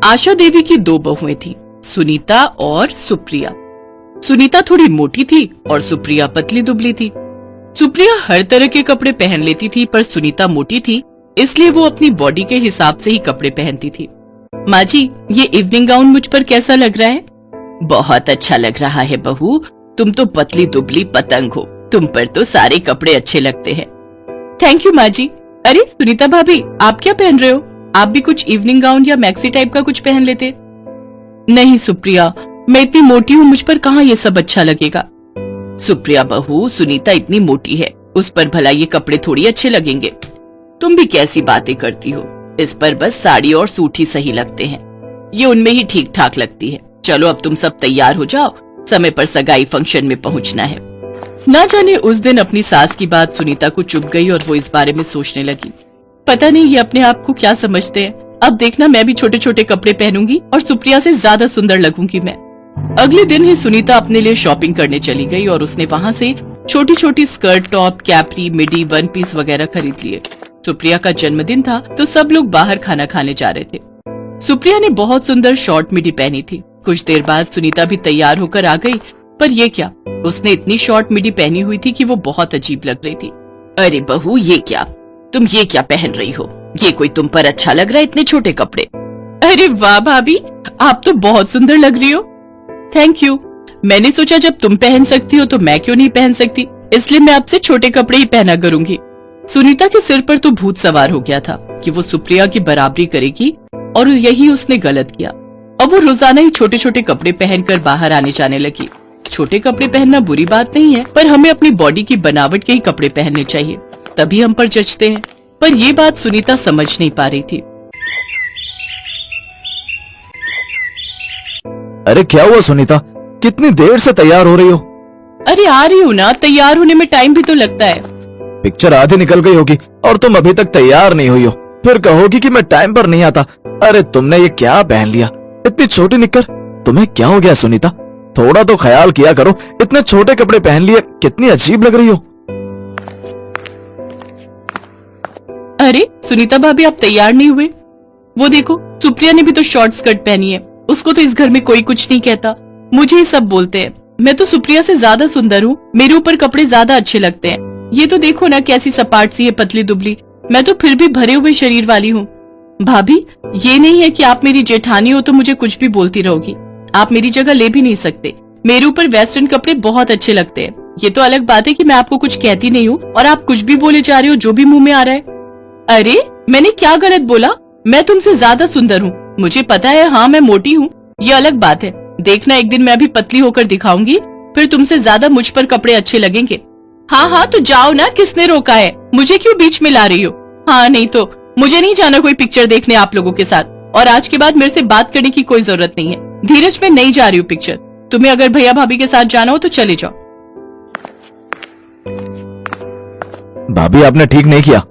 आशा देवी की दो बहुएं थीं, सुनीता और सुप्रिया। सुनीता थोड़ी मोटी थी और सुप्रिया पतली दुबली थी। सुप्रिया हर तरह के कपड़े पहन लेती थी, पर सुनीता मोटी थी, इसलिए वो अपनी बॉडी के हिसाब से ही कपड़े पहनती थी। माँ जी, ये इवनिंग गाउन मुझ पर कैसा लग रहा है? बहुत अच्छा लग रहा है बहू, तुम तो पतली दुबली पतंग हो, तुम पर तो सारे कपड़े अच्छे लगते हैं। थैंक यू माँ जी। अरे सुनीता भाभी, आप क्या पहन रहे हो? आप भी कुछ इवनिंग गाउन या मैक्सी टाइप का कुछ पहन लेते। नहीं सुप्रिया, मैं इतनी मोटी हूँ, मुझ पर कहाँ ये सब अच्छा लगेगा। सुप्रिया बहू, सुनीता इतनी मोटी है, उस पर भला ये कपड़े थोड़ी अच्छे लगेंगे। तुम भी कैसी बातें करती हो, इस पर बस साड़ी और सूट ही सही लगते हैं, ये उनमें ही ठीक ठाक लगती है। चलो अब तुम सब तैयार हो जाओ, समय पर सगाई फंक्शन में पहुंचना है। ना जाने उस दिन अपनी सास की बात सुनीता को चुभ गई और वो इस बारे में सोचने लगी, पता नहीं ये अपने आप को क्या समझते हैं। अब देखना, मैं भी छोटे छोटे कपड़े पहनूंगी और सुप्रिया से ज्यादा सुंदर लगूंगी मैं। अगले दिन ही सुनीता अपने लिए शॉपिंग करने चली गई और उसने वहाँ से छोटी छोटी स्कर्ट, टॉप, कैपरी, मिडी, वन पीस वगैरह खरीद लिए। सुप्रिया का जन्मदिन था तो सब लोग बाहर खाना खाने जा रहे थे। सुप्रिया ने बहुत सुंदर शॉर्ट मिडी पहनी थी। कुछ देर बाद सुनीता भी तैयार होकर आ गई, पर ये क्या, उसने इतनी शॉर्ट मिडी पहनी हुई थी कि वो बहुत अजीब लग रही थी। अरे बहू, ये क्या, तुम ये क्या पहन रही हो? ये कोई तुम पर अच्छा लग रहा है, इतने छोटे कपड़े? अरे वाह भाभी, आप तो बहुत सुंदर लग रही हो। Thank you. मैंने सोचा जब तुम पहन सकती हो तो मैं क्यों नहीं पहन सकती, इसलिए मैं आपसे छोटे कपड़े ही पहना करूंगी। सुनीता के सिर पर तो भूत सवार हो गया था कि वो सुप्रिया की बराबरी करेगी, और यही उसने गलत किया। अब वो रोजाना ही छोटे छोटे कपड़े पहनकर बाहर आने जाने लगी। छोटे कपड़े पहनना बुरी बात नहीं है, पर हमें अपनी बॉडी की बनावट के ही कपड़े पहनने चाहिए, तभी हम पर जचते हैं। पर ये बात सुनीता समझ नहीं पा रही थी। अरे क्या हुआ सुनीता, कितनी देर से तैयार हो रही हो? अरे आ रही हूँ ना, तैयार होने में टाइम भी तो लगता है। पिक्चर आधी निकल गई होगी और तुम अभी तक तैयार नहीं हुई हो, फिर कहोगी कि मैं टाइम पर नहीं आता। अरे तुमने ये क्या पहन लिया, इतनी छोटी निक्कर, तुम्हें क्या हो गया सुनीता? थोड़ा तो ख्याल किया करो, इतने छोटे कपड़े पहन लिए, कितनी अजीब लग रही हो। अरे सुनीता भाभी, आप तैयार नहीं हुए? वो देखो, सुप्रिया ने भी तो शॉर्ट स्कर्ट पहनी है, उसको तो इस घर में कोई कुछ नहीं कहता, मुझे ही सब बोलते हैं। मैं तो सुप्रिया से ज्यादा सुंदर हूँ, मेरे ऊपर कपड़े ज्यादा अच्छे लगते हैं। ये तो देखो ना कैसी सपाट सी है, पतली दुबली, मैं तो फिर भी भरे हुए शरीर वाली हूँ। भाभी, ये नहीं है कि आप मेरी जेठानी हो तो मुझे कुछ भी बोलती रहोगी, आप मेरी जगह ले भी नहीं सकते। मेरे ऊपर वेस्टर्न कपड़े बहुत अच्छे लगते हैं। ये तो अलग बात है कि मैं आपको कुछ कहती नहीं हूँ और आप कुछ भी बोले जा रहे हो जो भी मुंह में आ रहा है। अरे मैंने क्या गलत बोला? मैं तुमसे ज्यादा सुंदर हूँ, मुझे पता है। हाँ मैं मोटी हूँ, ये अलग बात है। देखना एक दिन मैं भी पतली होकर दिखाऊंगी, फिर तुमसे ज्यादा मुझ पर कपड़े अच्छे लगेंगे। हाँ हाँ तो जाओ ना, किसने रोका है? मुझे क्यों बीच में ला रही हो? हाँ नहीं तो मुझे नहीं जाना कोई पिक्चर देखने आप लोगों के साथ, और आज के बाद मेरे से बात करने की कोई जरूरत नहीं है। धीरज, मैं नहीं जा रही हूँ पिक्चर, तुम्हें अगर भैया भाभी के साथ जाना हो तो चले जाओ। भाभी आपने ठीक नहीं किया,